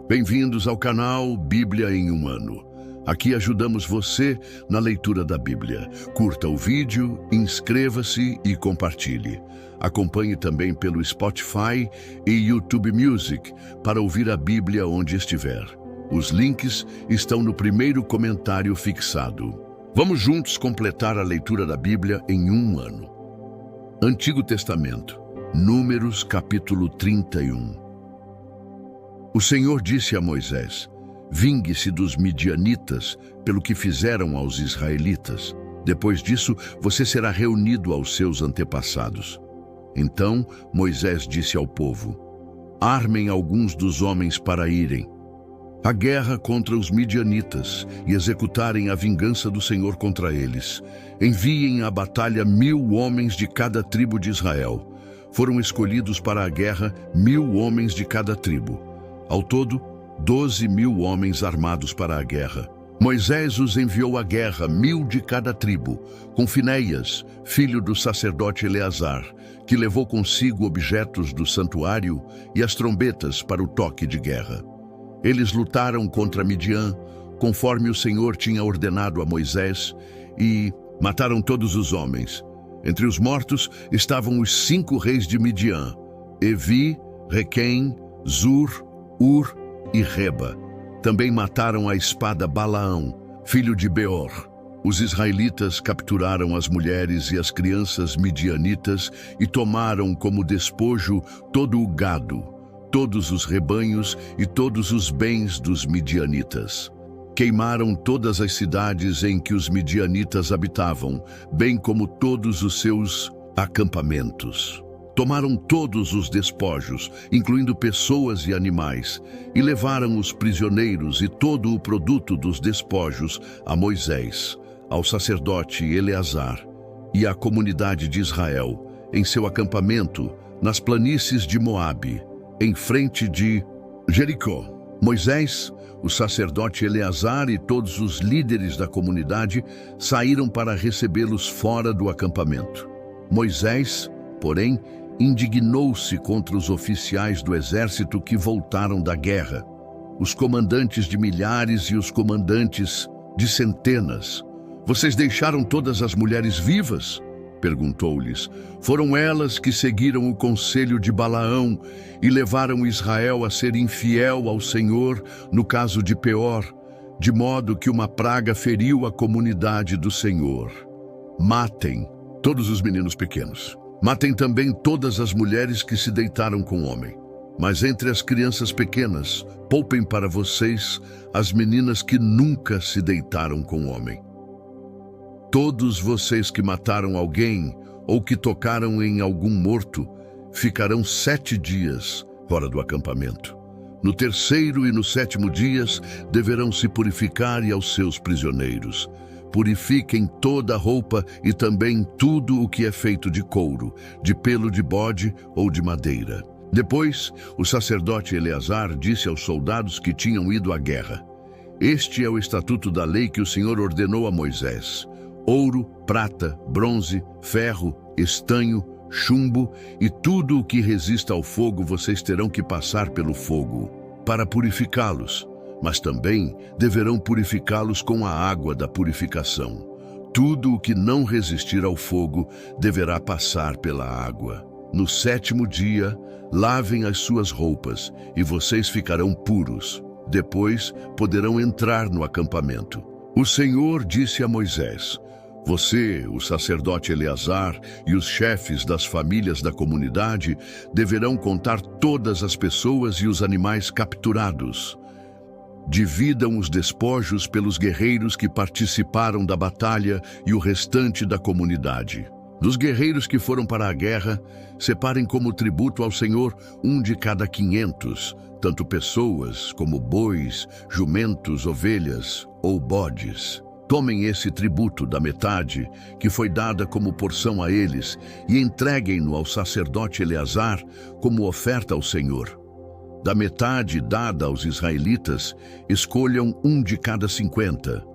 Bem-vindos ao canal Bíblia em um Ano. Aqui ajudamos você na leitura da Bíblia. Curta o vídeo, inscreva-se e compartilhe. Acompanhe também pelo Spotify e YouTube Music para ouvir a Bíblia onde estiver. Os links estão no primeiro comentário fixado. Vamos juntos completar a leitura da Bíblia em um ano. Antigo Testamento, Números capítulo 31. O Senhor disse a Moisés: vingue-se dos midianitas pelo que fizeram aos israelitas. Depois disso, você será reunido aos seus antepassados. Então Moisés disse ao povo: armem alguns dos homens para irem à guerra contra os midianitas e executarem a vingança do Senhor contra eles. Enviem à batalha 1000 homens de cada tribo de Israel. Foram escolhidos para a guerra 1000 homens de cada tribo. Ao todo, 12.000 homens armados para a guerra. Moisés os enviou à guerra, 1000 de cada tribo, com Finéias, filho do sacerdote Eleazar, que levou consigo objetos do santuário e as trombetas para o toque de guerra. Eles lutaram contra Midian, conforme o Senhor tinha ordenado a Moisés, e mataram todos os homens. Entre os mortos estavam os 5 reis de Midian: Evi, Requém, Zur, Ur e Reba. Também mataram à espada Balaão, filho de Beor. Os israelitas capturaram as mulheres e as crianças midianitas e tomaram como despojo todo o gado, todos os rebanhos e todos os bens dos midianitas. Queimaram todas as cidades em que os midianitas habitavam, bem como todos os seus acampamentos. Tomaram todos os despojos, incluindo pessoas e animais, e levaram os prisioneiros e todo o produto dos despojos a Moisés, ao sacerdote Eleazar e à comunidade de Israel, em seu acampamento, nas planícies de Moabe, em frente de Jericó. Moisés, o sacerdote Eleazar e todos os líderes da comunidade saíram para recebê-los fora do acampamento. Moisés, porém, indignou-se contra os oficiais do exército que voltaram da guerra, os comandantes de milhares e os comandantes de centenas. Vocês deixaram todas as mulheres vivas? Perguntou-lhes. Foram elas que seguiram o conselho de Balaão e levaram Israel a ser infiel ao Senhor no caso de Peor, de modo que uma praga feriu a comunidade do Senhor. Matem todos os meninos pequenos. Matem também todas as mulheres que se deitaram com o homem. Mas entre as crianças pequenas, poupem para vocês as meninas que nunca se deitaram com o homem. Todos vocês que mataram alguém ou que tocaram em algum morto ficarão 7 dias fora do acampamento. No 3º e no 7º dias deverão se purificar e aos seus prisioneiros. Purifiquem toda a roupa e também tudo o que é feito de couro, de pelo de bode ou de madeira. Depois, o sacerdote Eleazar disse aos soldados que tinham ido à guerra: este é o estatuto da lei que o Senhor ordenou a Moisés: ouro, prata, bronze, ferro, estanho, chumbo e tudo o que resista ao fogo vocês terão que passar pelo fogo para purificá-los. Mas também deverão purificá-los com a água da purificação. Tudo o que não resistir ao fogo deverá passar pela água. No 7º dia, lavem as suas roupas e vocês ficarão puros. Depois poderão entrar no acampamento. O Senhor disse a Moisés: você, o sacerdote Eleazar e os chefes das famílias da comunidade deverão contar todas as pessoas e os animais capturados. Dividam os despojos pelos guerreiros que participaram da batalha e o restante da comunidade. Dos guerreiros que foram para a guerra, separem como tributo ao Senhor um de cada 500, tanto pessoas como bois, jumentos, ovelhas ou bodes. Tomem esse tributo da metade, que foi dada como porção a eles, e entreguem-no ao sacerdote Eleazar como oferta ao Senhor. Da metade dada aos israelitas, escolham um de cada 50,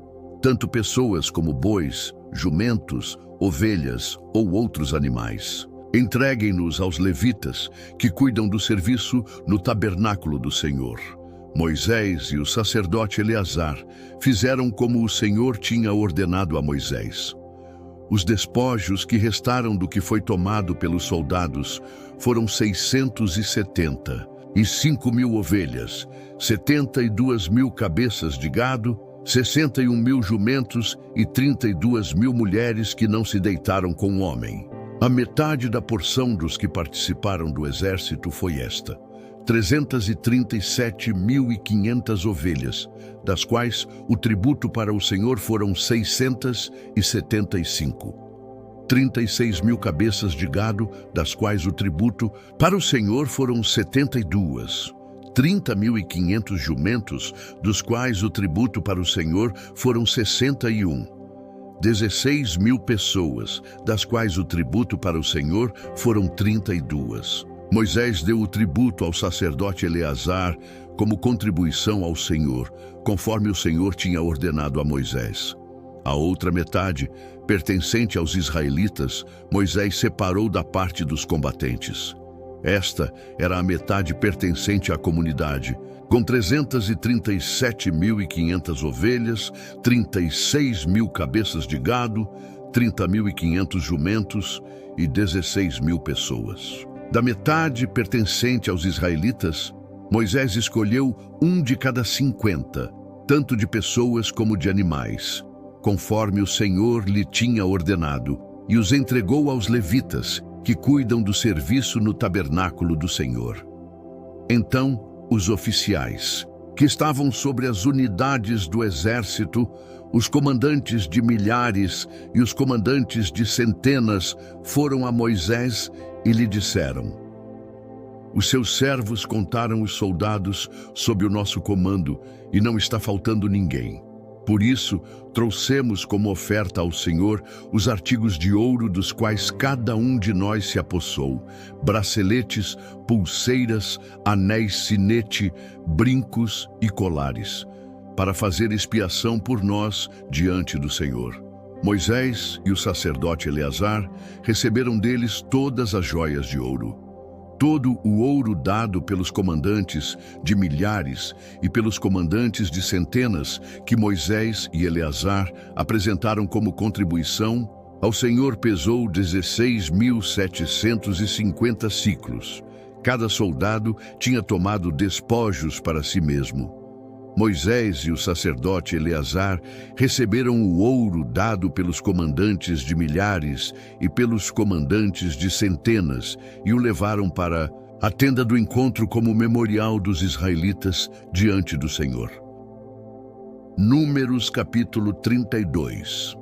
tanto pessoas como bois, jumentos, ovelhas ou outros animais. Entreguem-nos aos levitas, que cuidam do serviço no tabernáculo do Senhor. Moisés e o sacerdote Eleazar fizeram como o Senhor tinha ordenado a Moisés. Os despojos que restaram do que foi tomado pelos soldados foram 670, e 5.000 ovelhas, 72.000 cabeças de gado, 61.000 jumentos e 32.000 mulheres que não se deitaram com o homem. A metade da porção dos que participaram do exército foi esta: 337.500 ovelhas, das quais o tributo para o Senhor foram 675. 36.000 cabeças de gado, das quais o tributo para o Senhor foram 72. 30.500 jumentos, dos quais o tributo para o Senhor foram 61. 16.000 pessoas, das quais o tributo para o Senhor foram 32. Moisés deu o tributo ao sacerdote Eleazar como contribuição ao Senhor, conforme o Senhor tinha ordenado a Moisés. A outra metade, pertencente aos israelitas, Moisés separou da parte dos combatentes. Esta era a metade pertencente à comunidade, com 337.500 ovelhas, 36.000 cabeças de gado, 30.500 jumentos e 16.000 pessoas. Da metade pertencente aos israelitas, Moisés escolheu um de cada 50, tanto de pessoas como de animais, conforme o Senhor lhe tinha ordenado, e os entregou aos levitas, que cuidam do serviço no tabernáculo do Senhor. Então, os oficiais, que estavam sobre as unidades do exército, os comandantes de milhares e os comandantes de centenas, foram a Moisés e lhe disseram: os seus servos contaram os soldados sob o nosso comando, e não está faltando ninguém. Por isso, trouxemos como oferta ao Senhor os artigos de ouro dos quais cada um de nós se apossou: braceletes, pulseiras, anéis sinete, brincos e colares, para fazer expiação por nós diante do Senhor. Moisés e o sacerdote Eleazar receberam deles todas as joias de ouro. Todo o ouro dado pelos comandantes de milhares e pelos comandantes de centenas que Moisés e Eleazar apresentaram como contribuição ao Senhor pesou 16.750 ciclos. Cada soldado tinha tomado despojos para si mesmo. Moisés e o sacerdote Eleazar receberam o ouro dado pelos comandantes de milhares e pelos comandantes de centenas e o levaram para a tenda do encontro como memorial dos israelitas diante do Senhor. Números capítulo 32.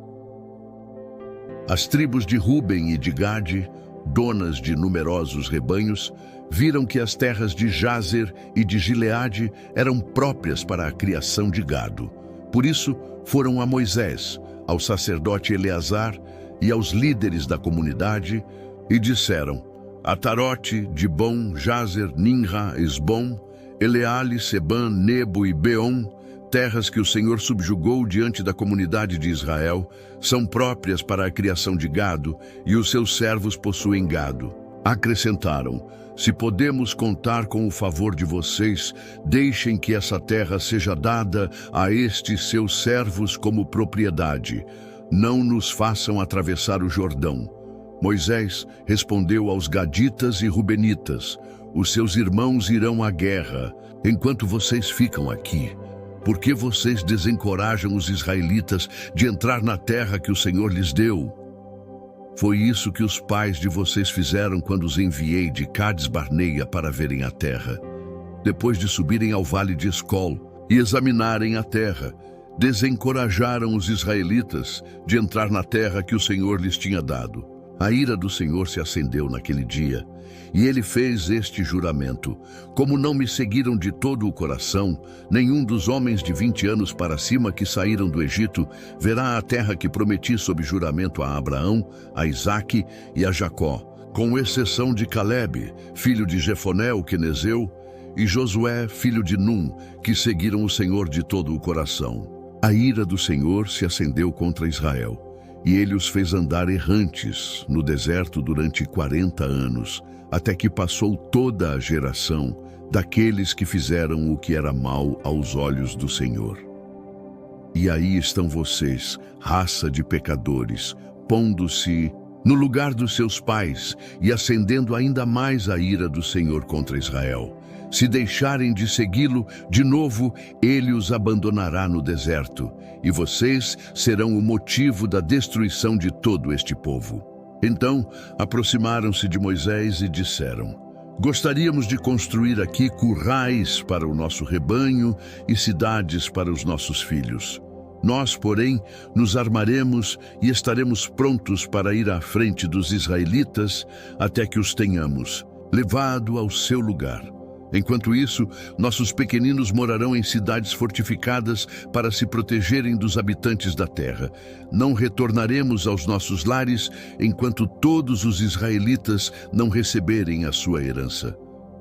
As tribos de Ruben e de Gade, donas de numerosos rebanhos, viram que as terras de Jazer e de Gileade eram próprias para a criação de gado. Por isso, foram a Moisés, ao sacerdote Eleazar e aos líderes da comunidade e disseram: Atarote, Dibon, Jazer, Ninra, Esbom, Eleale, Sebã, Nebo e Beon, terras que o Senhor subjugou diante da comunidade de Israel, são próprias para a criação de gado, e os seus servos possuem gado. Acrescentaram: se podemos contar com o favor de vocês, deixem que essa terra seja dada a estes seus servos como propriedade. Não nos façam atravessar o Jordão. Moisés respondeu aos gaditas e rubenitas: os seus irmãos irão à guerra, enquanto vocês ficam aqui. Por que vocês desencorajam os israelitas de entrar na terra que o Senhor lhes deu? Foi isso que os pais de vocês fizeram quando os enviei de Cades Barneia para verem a terra. Depois de subirem ao vale de Escol e examinarem a terra, desencorajaram os israelitas de entrar na terra que o Senhor lhes tinha dado. A ira do Senhor se acendeu naquele dia, e ele fez este juramento: como não me seguiram de todo o coração, nenhum dos homens de 20 anos para cima que saíram do Egito verá a terra que prometi sob juramento a Abraão, a Isaque e a Jacó, com exceção de Calebe, filho de Jefoné o quenezeu, e Josué, filho de Num, que seguiram o Senhor de todo o coração. A ira do Senhor se acendeu contra Israel, e ele os fez andar errantes no deserto durante 40 anos, até que passou toda a geração daqueles que fizeram o que era mal aos olhos do Senhor. E aí estão vocês, raça de pecadores, pondo-se no lugar dos seus pais e acendendo ainda mais a ira do Senhor contra Israel. Se deixarem de segui-lo, de novo ele os abandonará no deserto, e vocês serão o motivo da destruição de todo este povo. Então aproximaram-se de Moisés e disseram: Gostaríamos de construir aqui currais para o nosso rebanho e cidades para os nossos filhos. Nós, porém, nos armaremos e estaremos prontos para ir à frente dos israelitas até que os tenhamos levado ao seu lugar. Enquanto isso, nossos pequeninos morarão em cidades fortificadas para se protegerem dos habitantes da terra. Não retornaremos aos nossos lares enquanto todos os israelitas não receberem a sua herança.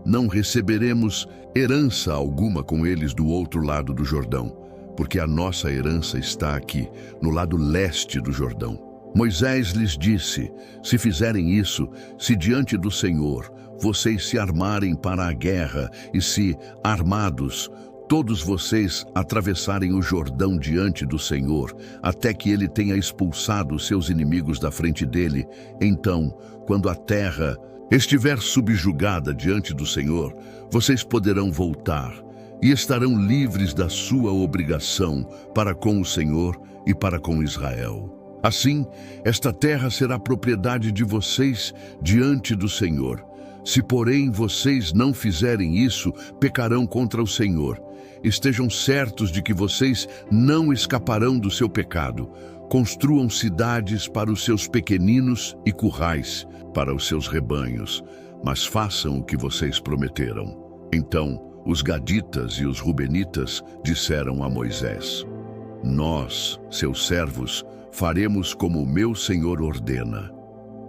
Não receberemos herança alguma com eles do outro lado do Jordão, porque a nossa herança está aqui, no lado leste do Jordão. Moisés lhes disse: Se fizerem isso, se diante do Senhor vocês se armarem para a guerra e se, armados, todos vocês atravessarem o Jordão diante do Senhor, até que ele tenha expulsado os seus inimigos da frente dele, então, quando a terra estiver subjugada diante do Senhor, vocês poderão voltar e estarão livres da sua obrigação para com o Senhor e para com Israel. Assim, esta terra será propriedade de vocês diante do Senhor. Se, porém, vocês não fizerem isso, pecarão contra o Senhor. Estejam certos de que vocês não escaparão do seu pecado. Construam cidades para os seus pequeninos e currais para os seus rebanhos, mas façam o que vocês prometeram. Então, os gaditas e os rubenitas disseram a Moisés: Nós, seus servos, faremos como o meu Senhor ordena.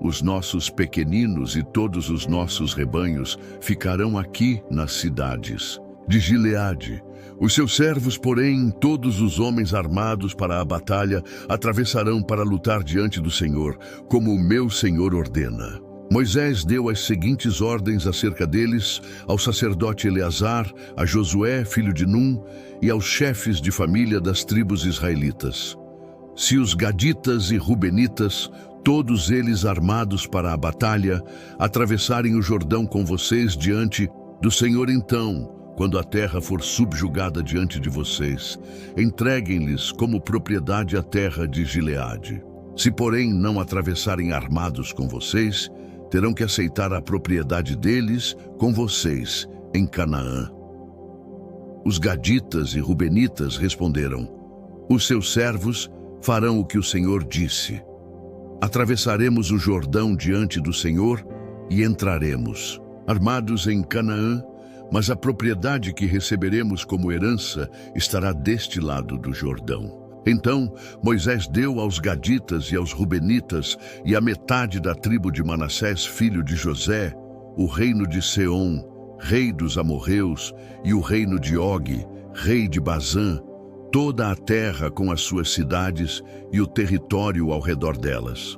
Os nossos pequeninos e todos os nossos rebanhos ficarão aqui nas cidades de Gileade. Os seus servos, porém, todos os homens armados para a batalha, atravessarão para lutar diante do Senhor, como o meu Senhor ordena. Moisés deu as seguintes ordens acerca deles ao sacerdote Eleazar, a Josué, filho de Num, e aos chefes de família das tribos israelitas: Se os gaditas e rubenitas, todos eles armados para a batalha, atravessarem o Jordão com vocês diante do Senhor, então, quando a terra for subjugada diante de vocês, entreguem-lhes como propriedade a terra de Gileade. Se, porém, não atravessarem armados com vocês, terão que aceitar a propriedade deles com vocês em Canaã. Os gaditas e rubenitas responderam: Os seus servos farão o que o Senhor disse. Atravessaremos o Jordão diante do Senhor e entraremos, armados em Canaã, mas a propriedade que receberemos como herança estará deste lado do Jordão. Então Moisés deu aos gaditas e aos rubenitas e à metade da tribo de Manassés, filho de José, o reino de Seom, rei dos amorreus, e o reino de Og, rei de Bazã, toda a terra com as suas cidades e o território ao redor delas.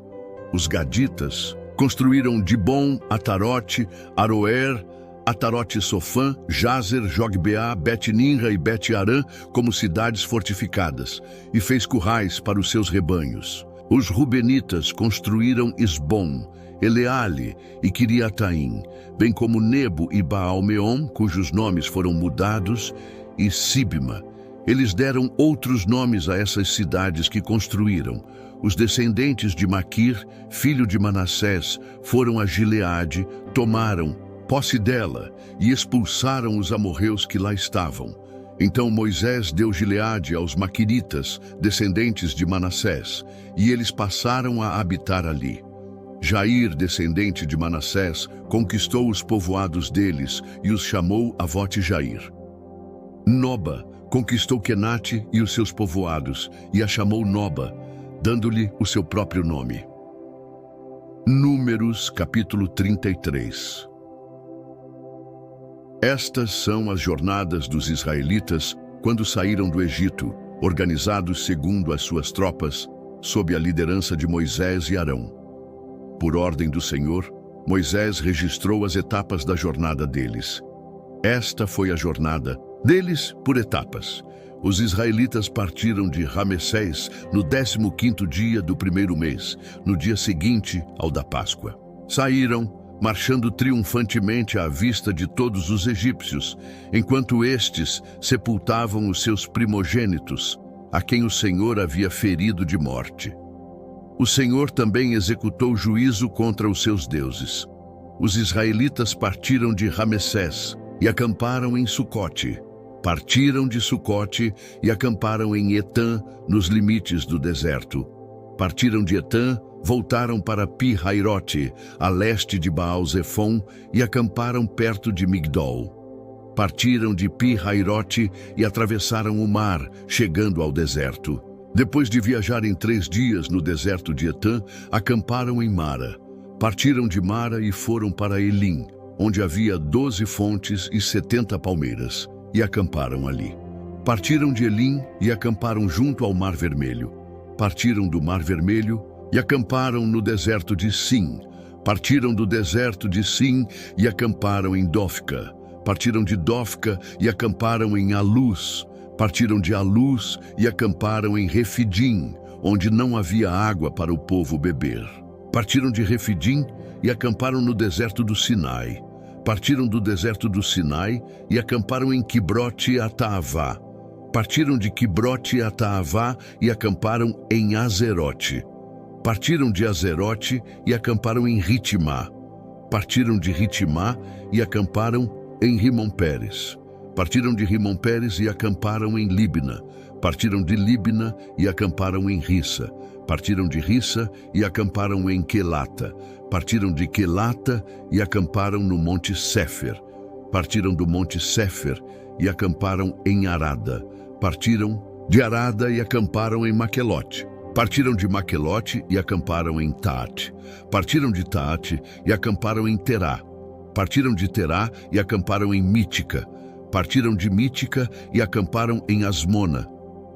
Os gaditas construíram Dibon, Atarote, Aroer, Atarote-Sofã, Jazer, Jogbeá, Bet-Nimra e Bet-Arã como cidades fortificadas, e fez currais para os seus rebanhos. Os rubenitas construíram Esbom, Eleale e Quiriataim, bem como Nebo e Baal-Meon, cujos nomes foram mudados, e Sibma. Eles deram outros nomes a essas cidades que construíram. Os descendentes de Maquir, filho de Manassés, foram a Gileade, tomaram posse dela e expulsaram os amorreus que lá estavam. Então Moisés deu Gileade aos maquiritas, descendentes de Manassés, e eles passaram a habitar ali. Jair, descendente de Manassés, conquistou os povoados deles e os chamou Avote-Jair. Noba conquistou Quenate e os seus povoados, e a chamou Noba, dando-lhe o seu próprio nome. Números, capítulo 33. Estas são as jornadas dos israelitas quando saíram do Egito, organizados segundo as suas tropas, sob a liderança de Moisés e Arão. Por ordem do Senhor, Moisés registrou as etapas da jornada deles. Esta foi a jornada deles por etapas. Os israelitas partiram de Ramessés no 15º dia do primeiro mês, no dia seguinte ao da Páscoa. Saíram, marchando triunfantemente à vista de todos os egípcios, enquanto estes sepultavam os seus primogênitos, a quem o Senhor havia ferido de morte. O Senhor também executou juízo contra os seus deuses. Os israelitas partiram de Ramessés e acamparam em Sucote. Partiram de Sucote e acamparam em Etã, nos limites do deserto. Partiram de Etã, voltaram para Pi-Hairote, a leste de Baal-Zefon, e acamparam perto de Migdol. Partiram de Pi-Hairote e atravessaram o mar, chegando ao deserto. Depois de viajarem 3 dias no deserto de Etã, acamparam em Mara. Partiram de Mara e foram para Elim, onde havia 12 fontes e 70 palmeiras, e acamparam ali. Partiram de Elim e acamparam junto ao Mar Vermelho. Partiram do Mar Vermelho e acamparam no deserto de Sim. Partiram do deserto de Sim e acamparam em Dofca. Partiram de Dofca e acamparam em Alus. Partiram de Alus e acamparam em Refidim, onde não havia água para o povo beber. Partiram de Refidim e acamparam no deserto do Sinai. Partiram do deserto do Sinai e acamparam em Quibrote-Ataavá. Partiram de Quibrote-Ataavá e acamparam em Azerote. Partiram de Azerote e acamparam em Ritimá. Partiram de Ritimá e acamparam em Rimon-Pérez. Partiram de Rimon-Pérez e acamparam em Libna. Partiram de Libna e acamparam em Rissa. Partiram de Rissa e acamparam em Quelata. Partiram de Quelata e acamparam no Monte Séfer. Partiram do Monte Séfer e acamparam em Arada. Partiram de Arada e acamparam em Maquelote. Partiram de Maquelote e acamparam em Taate. Partiram de Taate e acamparam em Terá. Partiram de Terá e acamparam em Mítica. Partiram de Mítica e acamparam em Asmona.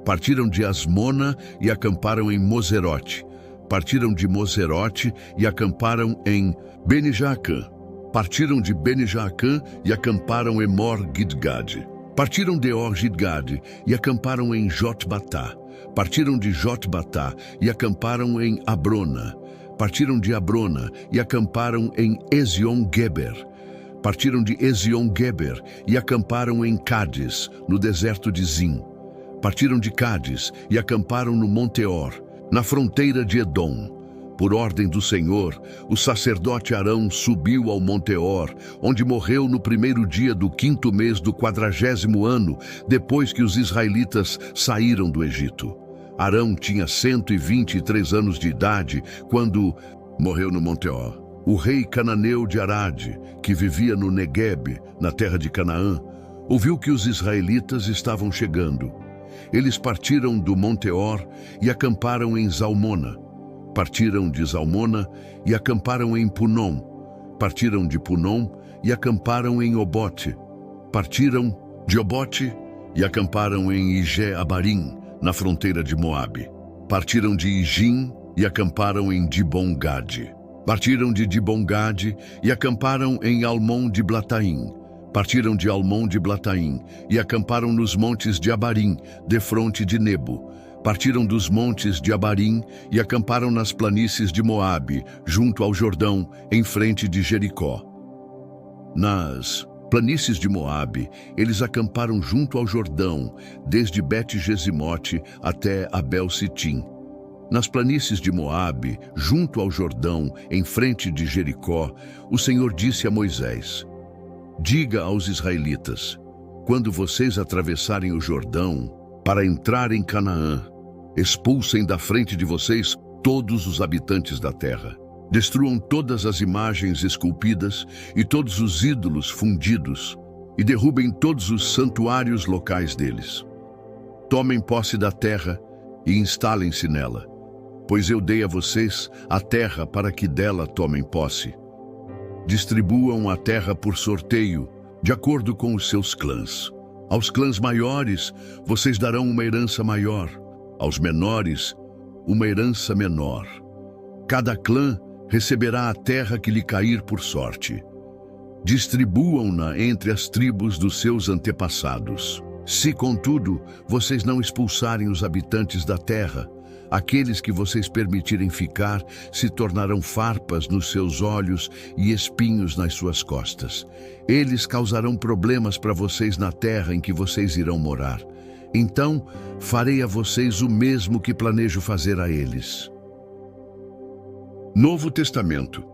Partiram de Asmona e acamparam em Moserote. Partiram de Moserote e acamparam em Bene-Jaacã. Partiram de Bene-Jaacã e acamparam em Mor-Gidgad. Partiram de Or-Gidgad e acamparam em Jotbatá. Partiram de Jotbatá e acamparam em Abrona. Partiram de Abrona e acamparam em Ezion-Geber. Partiram de Ezion-Geber e acamparam em Cádiz, no deserto de Zim. Partiram de Cádiz e acamparam no Monte Or, na fronteira de Edom. Por ordem do Senhor, o sacerdote Arão subiu ao Monte Or, onde morreu no primeiro dia do 5º mês do 40º ano, depois que os israelitas saíram do Egito. Arão tinha 123 anos de idade quando morreu no Monte Or. O rei cananeu de Arade, que vivia no Neguebe, na terra de Canaã, ouviu que os israelitas estavam chegando. Eles partiram do Monte Or e acamparam em Zalmona. Partiram de Zalmona e acamparam em Punom. Partiram de Punom e acamparam em Obote. Partiram de Obote e acamparam em Ije-Abarim, na fronteira de Moabe. Partiram de Ijim e acamparam em Dibon-Gade. Partiram de Dibon-Gade e acamparam em Almon de Blataim. Partiram de Almon de Blataim e acamparam nos montes de Abarim, defronte de Nebo. Partiram dos montes de Abarim e acamparam nas planícies de Moabe, junto ao Jordão, em frente de Jericó. Nas planícies de Moabe, eles acamparam junto ao Jordão, desde Bet-Gesimote até Abel-Sitim. Nas planícies de Moabe, junto ao Jordão, em frente de Jericó, o Senhor disse a Moisés: diga aos israelitas, quando vocês atravessarem o Jordão para entrar em Canaã, expulsem da frente de vocês todos os habitantes da terra. Destruam todas as imagens esculpidas e todos os ídolos fundidos e derrubem todos os santuários locais deles. Tomem posse da terra e instalem-se nela, pois eu dei a vocês a terra para que dela tomem posse. Distribuam a terra por sorteio, de acordo com os seus clãs. Aos clãs maiores, vocês darão uma herança maior. Aos menores, uma herança menor. Cada clã receberá a terra que lhe cair por sorte. Distribuam-na entre as tribos dos seus antepassados. Se, contudo, vocês não expulsarem os habitantes da terra, aqueles que vocês permitirem ficar se tornarão farpas nos seus olhos e espinhos nas suas costas. Eles causarão problemas para vocês na terra em que vocês irão morar. Então, farei a vocês o mesmo que planejo fazer a eles. Novo Testamento,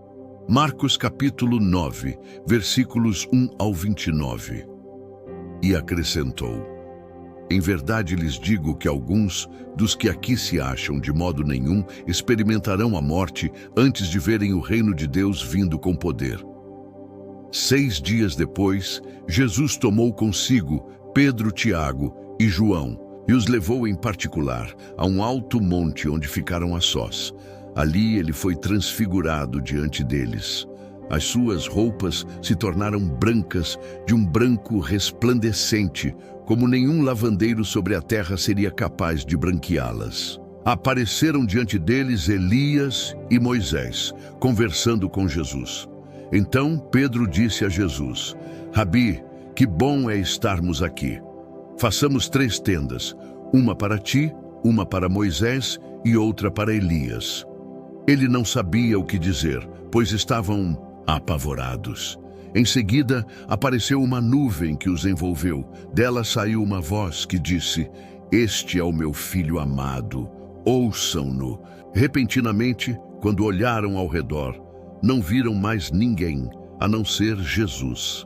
Marcos capítulo 9, versículos 1 ao 29. E acrescentou: em verdade lhes digo que alguns dos que aqui se acham de modo nenhum experimentarão a morte antes de verem o reino de Deus vindo com poder. 6 dias depois, Jesus tomou consigo Pedro, Tiago e João e os levou em particular a um alto monte onde ficaram a sós. Ali ele foi transfigurado diante deles. As suas roupas se tornaram brancas, de um branco resplandecente, como nenhum lavandeiro sobre a terra seria capaz de branqueá-las. Apareceram diante deles Elias e Moisés, conversando com Jesus. Então Pedro disse a Jesus: Rabi, que bom é estarmos aqui. Façamos 3 tendas, uma para ti, uma para Moisés e outra para Elias. Ele não sabia o que dizer, pois estavam apavorados. Em seguida, apareceu uma nuvem que os envolveu. Dela saiu uma voz que disse: Este é o meu filho amado, ouçam-no. Repentinamente, quando olharam ao redor, não viram mais ninguém, a não ser Jesus.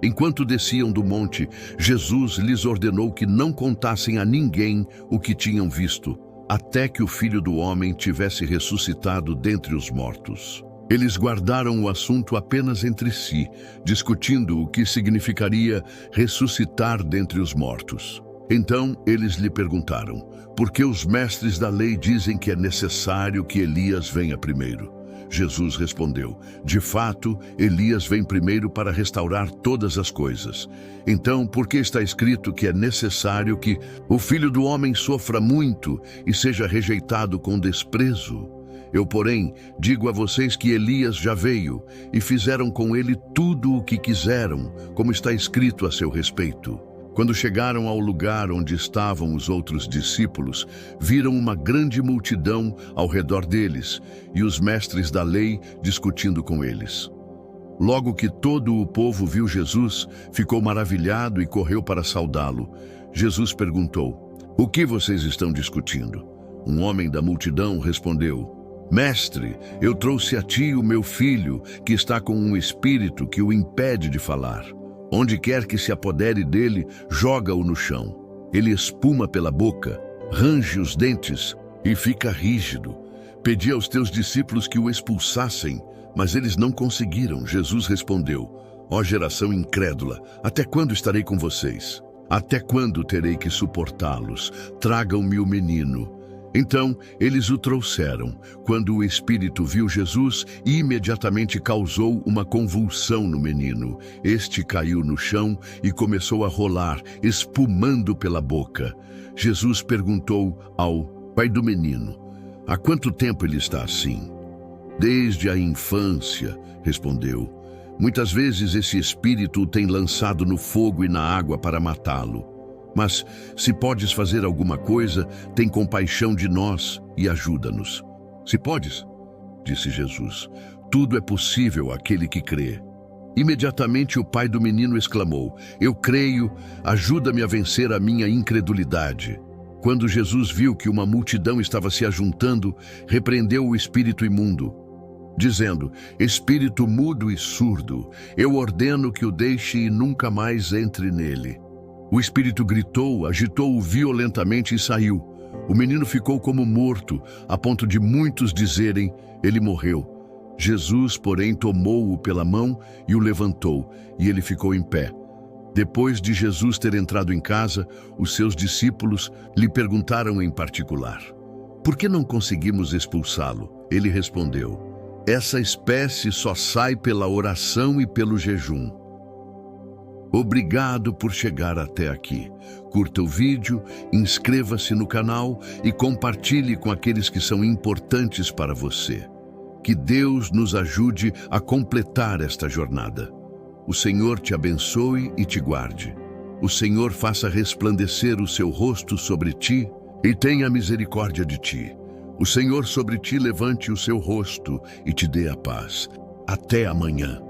Enquanto desciam do monte, Jesus lhes ordenou que não contassem a ninguém o que tinham visto, até que o Filho do Homem tivesse ressuscitado dentre os mortos. Eles guardaram o assunto apenas entre si, discutindo o que significaria ressuscitar dentre os mortos. Então eles lhe perguntaram: por que os mestres da lei dizem que é necessário que Elias venha primeiro? Jesus respondeu: de fato, Elias vem primeiro para restaurar todas as coisas. Então, por que está escrito que é necessário que o Filho do Homem sofra muito e seja rejeitado com desprezo? Eu, porém, digo a vocês que Elias já veio e fizeram com ele tudo o que quiseram, como está escrito a seu respeito. Quando chegaram ao lugar onde estavam os outros discípulos, viram uma grande multidão ao redor deles e os mestres da lei discutindo com eles. Logo que todo o povo viu Jesus, ficou maravilhado e correu para saudá-lo. Jesus perguntou: o que vocês estão discutindo? Um homem da multidão respondeu: Mestre, eu trouxe a ti o meu filho, que está com um espírito que o impede de falar. Onde quer que se apodere dele, joga-o no chão. Ele espuma pela boca, range os dentes e fica rígido. Pedi aos teus discípulos que o expulsassem, mas eles não conseguiram. Jesus respondeu: ó geração incrédula, até quando estarei com vocês? Até quando terei que suportá-los? Tragam-me o menino. Então eles o trouxeram. Quando o espírito viu Jesus, imediatamente causou uma convulsão no menino. Este caiu no chão e começou a rolar, espumando pela boca. Jesus perguntou ao pai do menino: há quanto tempo ele está assim? Desde a infância, respondeu. Muitas vezes esse espírito o tem lançado no fogo e na água para matá-lo. Mas, se podes fazer alguma coisa, tem compaixão de nós e ajuda-nos. Se podes, disse Jesus, tudo é possível àquele que crê. Imediatamente o pai do menino exclamou: eu creio, ajuda-me a vencer a minha incredulidade. Quando Jesus viu que uma multidão estava se ajuntando, repreendeu o espírito imundo, dizendo: espírito mudo e surdo, eu ordeno que o deixe e nunca mais entre nele. O espírito gritou, agitou-o violentamente e saiu. O menino ficou como morto, a ponto de muitos dizerem: ele morreu. Jesus, porém, tomou-o pela mão e o levantou, e ele ficou em pé. Depois de Jesus ter entrado em casa, os seus discípulos lhe perguntaram em particular: por que não conseguimos expulsá-lo? Ele respondeu: essa espécie só sai pela oração e pelo jejum. Obrigado por chegar até aqui. Curta o vídeo, inscreva-se no canal e compartilhe com aqueles que são importantes para você. Que Deus nos ajude a completar esta jornada. O Senhor te abençoe e te guarde. O Senhor faça resplandecer o seu rosto sobre ti e tenha misericórdia de ti. O Senhor sobre ti levante o seu rosto e te dê a paz. Até amanhã.